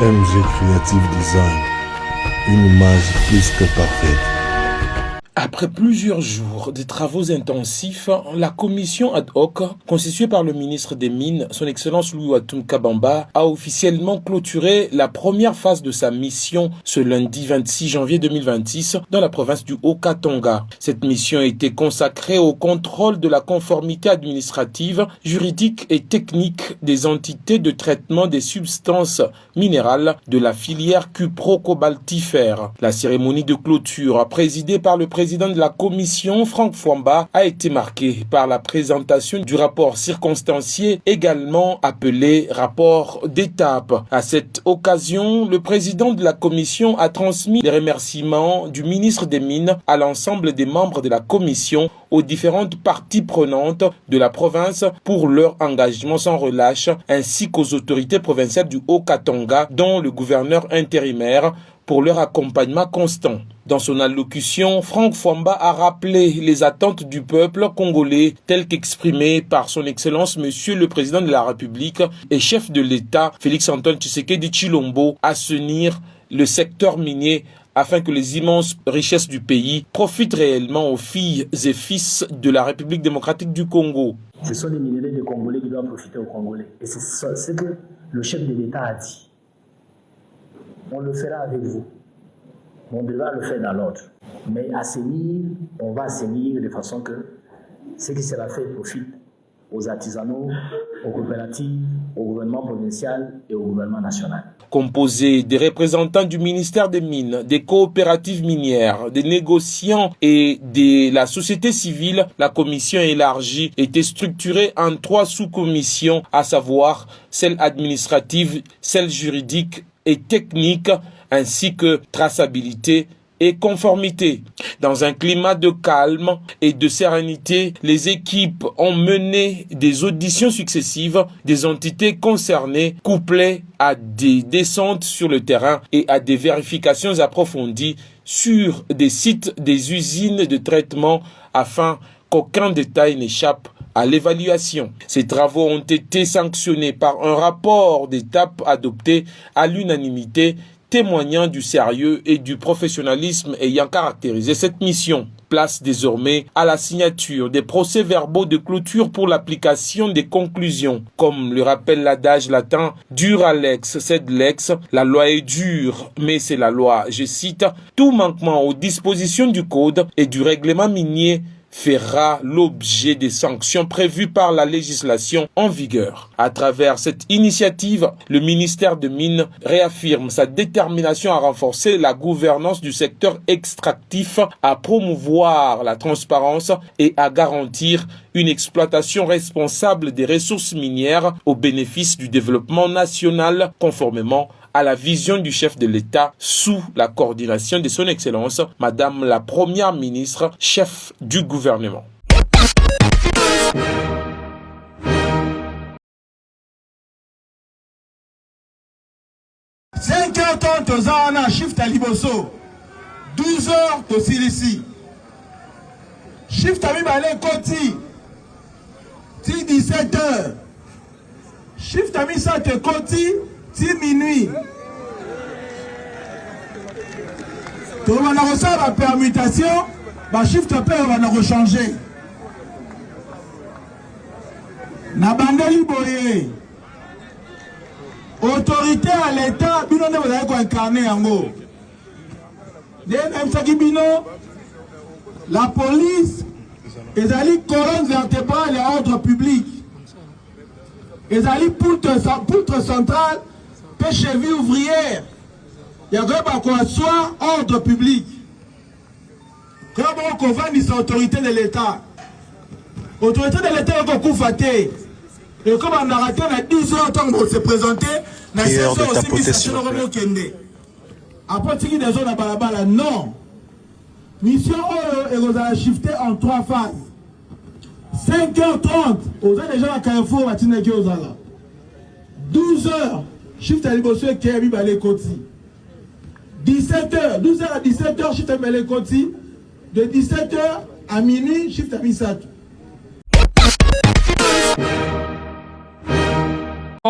MG Creative Design, une image plus que parfaite. Après plusieurs jours de travaux intensifs, la commission ad hoc, constituée par le ministre des Mines, son Excellence Louis Ouatoum Kabamba, a officiellement clôturé la première phase de sa mission ce lundi 26 janvier 2026 dans la province du Haut-Katanga. Cette mission a été consacrée au contrôle de la conformité administrative, juridique et technique des entités de traitement des substances minérales de la filière cupro-cobaltifère. La cérémonie de clôture, présidée par le président de la commission, Franck Fouamba, a été marquée par la présentation du rapport circonstancié, également appelé rapport d'étape. À cette occasion, le président de la commission a transmis les remerciements du ministre des Mines à l'ensemble des membres de la commission, aux différentes parties prenantes de la province pour leur engagement sans relâche, ainsi qu'aux autorités provinciales du Haut-Katanga, dont le gouverneur intérimaire, pour leur accompagnement constant. Dans son allocution, Franck Fouamba a rappelé les attentes du peuple congolais telles qu'exprimées par son Excellence Monsieur le Président de la République et chef de l'État Félix-Antoine Tshisekedi Tshilombo, assainir le secteur minier afin que les immenses richesses du pays profitent réellement aux filles et fils de la République démocratique du Congo. Ce sont les minéraux des Congolais qui doivent profiter aux Congolais. Et c'est ce que le chef de l'État a dit. On le fera avec vous. On devra le faire dans l'ordre. Mais assainir, on va assainir de façon que ce qui sera fait profite aux artisanaux, aux coopératives, au gouvernement provincial et au gouvernement national. Composé des représentants du ministère des Mines, des coopératives minières, des négociants et de la société civile, la commission élargie était structurée en 3 sous-commissions, à savoir celle administrative, celle juridique et technique, ainsi que traçabilité et conformité. Dans un climat de calme et de sérénité, les équipes ont mené des auditions successives des entités concernées, couplées à des descentes sur le terrain et à des vérifications approfondies sur des sites des usines de traitement afin qu'aucun détail n'échappe à l'évaluation. Ces travaux ont été sanctionnés par un rapport d'étape adopté à l'unanimité, témoignant du sérieux et du professionnalisme ayant caractérisé cette mission. Place désormais à la signature des procès-verbaux de clôture pour l'application des conclusions. Comme le rappelle l'adage latin, dura lex sed lex, la loi est dure, mais c'est la loi. Je cite, tout manquement aux dispositions du code et du règlement minier fera l'objet des sanctions prévues par la législation en vigueur. À travers cette initiative, le ministère des Mines réaffirme sa détermination à renforcer la gouvernance du secteur extractif, à promouvoir la transparence et à garantir une exploitation responsable des ressources minières au bénéfice du développement national, conformément à la vision du chef de l'État sous la coordination de son Excellence, Madame la Première ministre, chef du gouvernement. Cinq heures tozana shift à Liboso, 12 heures de Silisi. Shift à Mibale Koti, 17 heures. Shift à Misate Koti, 10 minuit. On va recevoir la permutation, le shift pair on va rechanger. Nabandeli Boye. Autorité à l'État, bino ne vous avez incarné en haut. La police, ils allaient colonne vertébrale et ordre public. Ils allaient poutre centrale, cheville ouvrière. Il y a un soit ordre public. Comment on va dire autorité de l'État? Autorité de l'État est beaucoup fatiguée. Et comme on a raté, on a 10 heures tant qu'on s'est présenté, on a 16 heures aussi mis sur le Kende. Après, tu dis des zones à Balabala, non. Mission et vous allez shifter en 3 phases. 5h30, vous avez déjà à Carrefour, à Tineke Ozala. 12h, shift à Liboso et Kéabi Balé Koti. 17h, 12h à 17h, shift à Balé Koti. De 17h à minuit, shift à Misato.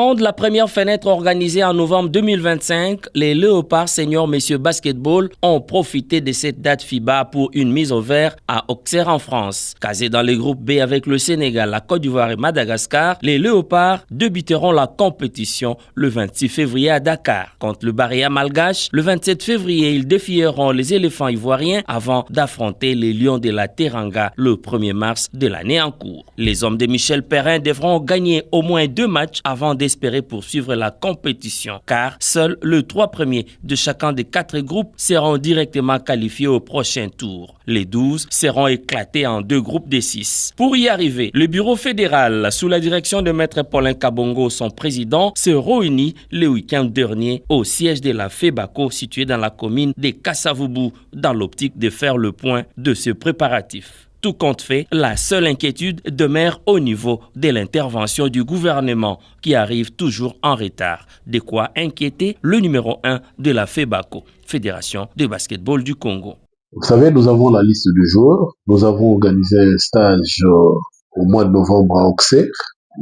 Lors de la première fenêtre organisée en novembre 2025, les Léopards Senior Messieurs Basketball ont profité de cette date FIBA pour une mise au vert à Auxerre en France. Casés dans les groupes B avec le Sénégal, la Côte d'Ivoire et Madagascar, les Léopards débuteront la compétition le 26 février à Dakar. Contre le Barréa malgache, le 27 février, ils défieront les éléphants ivoiriens avant d'affronter les Lions de la Teranga le 1er mars de l'année en cours. Les hommes de Michel Perrin devront gagner au moins 2 matchs avant d'espérer poursuivre la compétition, car seuls les 3 premiers de chacun des 4 groupes seront directement qualifiés au prochain tour. Les 12 seront éclatés en 2 groupes de 6. Pour y arriver, le bureau fédéral, sous la direction de Maître Paulin Kabongo, son président, se réunit le week-end dernier au siège de la FEBACO situé dans la commune de Kassavubu, dans l'optique de faire le point de ce préparatif. Tout compte fait, la seule inquiétude demeure au niveau de l'intervention du gouvernement qui arrive toujours en retard. De quoi inquiéter le numéro 1 de la FEBACO, Fédération de basketball du Congo. Vous savez, nous avons la liste de joueurs. Nous avons organisé un stage au mois de novembre à Auxerre.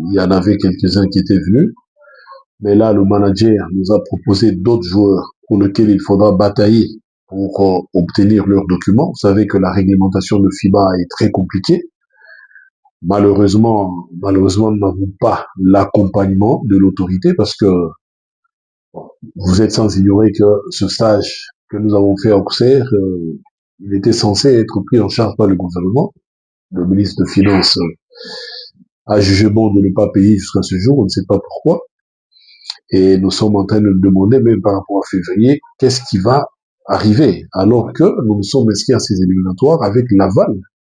Il y en avait quelques-uns qui étaient venus. Mais là, le manager nous a proposé d'autres joueurs pour lesquels il faudra batailler pour obtenir leurs documents. Vous savez que la réglementation de FIBA est très compliquée. Malheureusement, nous n'avons pas l'accompagnement de l'autorité parce que vous êtes sans ignorer que ce stage que nous avons fait à Auxerre, il était censé être pris en charge par le gouvernement. Le ministre des Finances a jugé bon de ne pas payer jusqu'à ce jour, on ne sait pas pourquoi. Et nous sommes en train de demander, même par rapport à février, qu'est-ce qui va arriver, alors que nous nous sommes inscrits à ces éliminatoires avec l'aval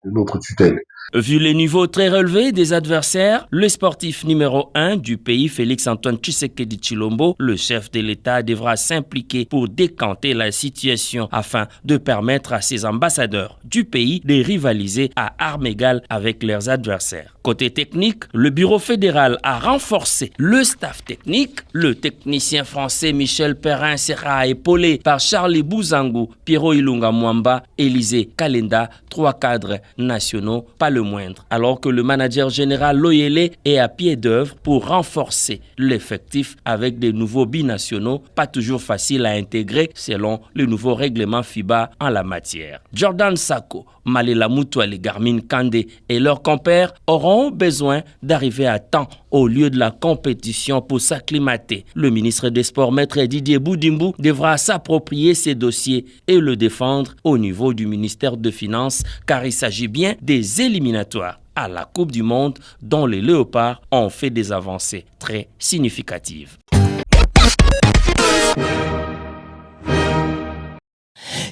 de notre tutelle. Vu les niveaux très relevés des adversaires, le sportif numéro 1 du pays, Félix-Antoine Tshisekedi Tshilombo, le chef de l'État, devra s'impliquer pour décanter la situation afin de permettre à ses ambassadeurs du pays de rivaliser à armes égales avec leurs adversaires. Côté technique, le bureau fédéral a renforcé le staff technique. Le technicien français Michel Perrin sera épaulé par Charlie Bouzangou, Pierrot Ilunga Mwamba, Élisée Kalenda, 3 cadres nationaux, pas le moindre. Alors que le manager général Loyele est à pied d'œuvre pour renforcer l'effectif avec des nouveaux binationaux, pas toujours facile à intégrer selon le nouveau règlement FIBA en la matière. Jordan Sako, Malela Mutuale, Garmin Kandé et leurs compères auront besoin d'arriver à temps au lieu de la compétition pour s'acclimater. Le ministre des Sports, Maître Didier Boudimbu, devra s'approprier ces dossiers et le défendre au niveau du ministère des Finances, car il s'agit bien des éliminatoires à la Coupe du Monde dont les Léopards ont fait des avancées très significatives.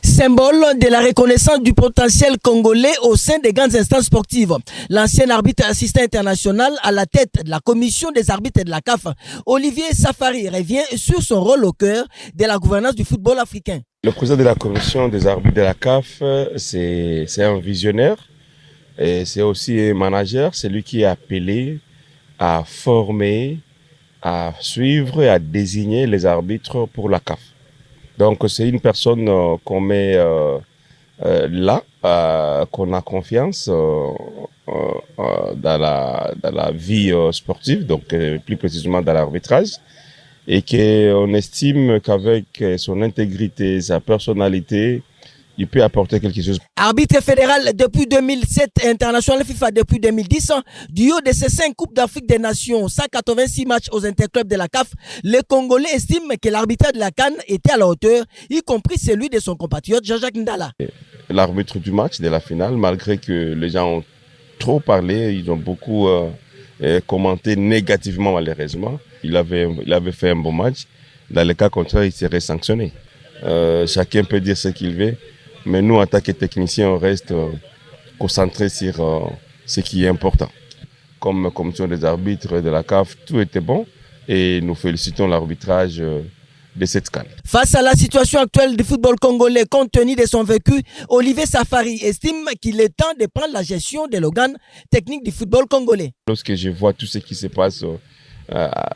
Symbole de la reconnaissance du potentiel congolais au sein des grandes instances sportives. L'ancien arbitre assistant international à la tête de la commission des arbitres de la CAF, Olivier Safari, revient sur son rôle au cœur de la gouvernance du football africain. Le président de la commission des arbitres de la CAF, c'est un visionnaire et c'est aussi un manager. C'est lui qui est appelé à former, à suivre et à désigner les arbitres pour la CAF. Donc c'est une personne qu'on met là, qu'on a confiance dans la vie sportive, donc plus précisément dans l'arbitrage, et qu'on estime qu'avec son intégrité, sa personnalité, il peut apporter quelque chose. Arbitre fédéral depuis 2007, international FIFA depuis 2010, du haut de ces 5 Coupes d'Afrique des Nations, 186 matchs aux interclubs de la CAF, les Congolais estiment que l'arbitre de la CAN était à la hauteur, y compris celui de son compatriote Jean-Jacques Ndala. L'arbitre du match de la finale, malgré que les gens ont trop parlé, ils ont beaucoup commenté négativement malheureusement, il avait fait un bon match. Dans le cas contraire, il serait sanctionné. Chacun peut dire ce qu'il veut. Mais nous, en tant que techniciens, on reste concentrés sur ce qui est important. Comme commission des arbitres de la CAF, tout était bon et nous félicitons l'arbitrage de cette CAN. Face à la situation actuelle du football congolais, compte tenu de son vécu, Olivier Safari estime qu'il est temps de prendre la gestion de l'organe technique du football congolais. Lorsque je vois tout ce qui se passe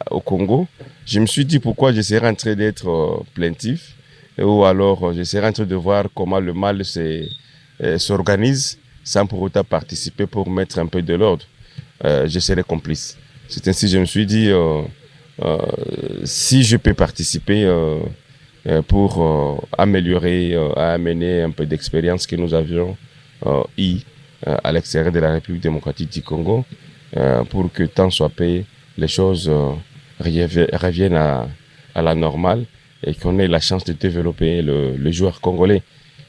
au Congo, je me suis dit pourquoi je serais en train d'être plaintif. Ou alors j'essaierai en train de voir comment le mal s'organise sans pour autant participer pour mettre un peu de l'ordre. Je serai complice. C'est ainsi que je me suis dit, Si je peux participer pour améliorer, amener un peu d'expérience que nous avions eu à l'extérieur de la République démocratique du Congo, pour que tant soit peu, les choses reviennent à la normale et qu'on ait la chance de développer le joueur congolais.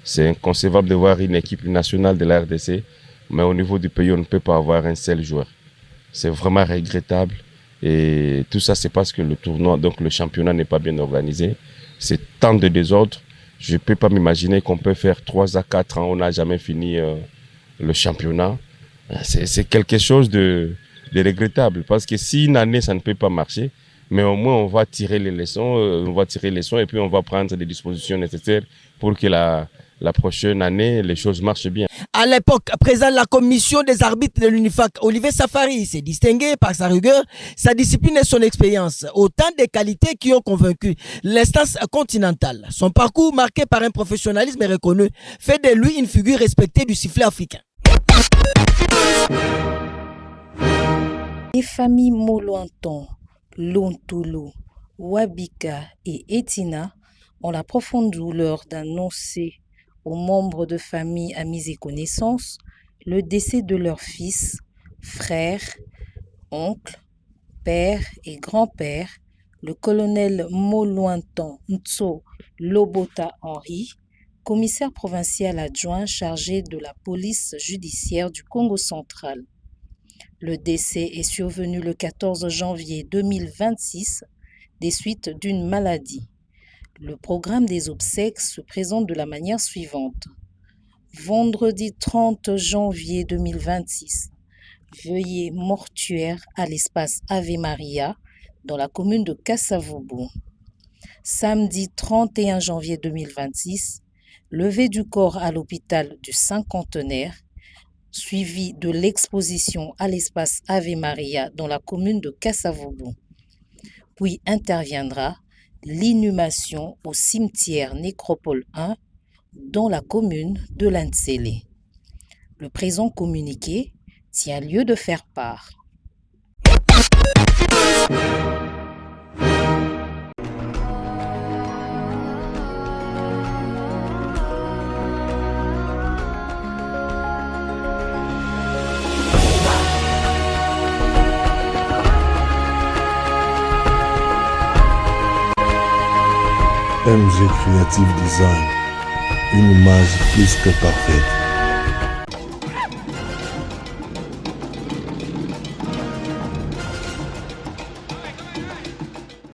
C'est inconcevable de voir une équipe nationale de la RDC, mais au niveau du pays, on ne peut pas avoir un seul joueur. C'est vraiment regrettable. Et tout ça, c'est parce que le tournoi, donc le championnat n'est pas bien organisé. C'est tant de désordre. Je ne peux pas m'imaginer qu'on peut faire 3 à 4 ans, on n'a jamais fini le championnat. C'est quelque chose de regrettable. Parce que si une année, ça ne peut pas marcher, mais au moins on va tirer les leçons, et puis on va prendre les dispositions nécessaires pour que la prochaine année, les choses marchent bien. À l'époque, président de la commission des arbitres de l'UNIFAC, Olivier Safari s'est distingué par sa rigueur, sa discipline et son expérience. Autant de qualités qui ont convaincu l'instance continentale. Son parcours, marqué par un professionnalisme reconnu, fait de lui une figure respectée du sifflet africain. Les familles Moloanton, Lontolo, Wabika et Etina ont la profonde douleur d'annoncer aux membres de famille, amis et connaissances le décès de leur fils, frère, oncle, père et grand-père, le colonel Moloanton Ntso Lobota Henri, commissaire provincial adjoint chargé de la police judiciaire du Congo central. Le décès est survenu le 14 janvier 2026 des suites d'une maladie. Le programme des obsèques se présente de la manière suivante. Vendredi 30 janvier 2026, veillée mortuaire à l'espace Ave Maria dans la commune de Kasavubu. Samedi 31 janvier 2026, levée du corps à l'hôpital du Cinquantenaire, suivi de l'exposition à l'espace Ave Maria dans la commune de Kasavubu. Puis interviendra l'inhumation au cimetière Nécropole 1 dans la commune de Lantsele. Le présent communiqué tient lieu de faire part. MG Creative Design, une image plus que parfaite.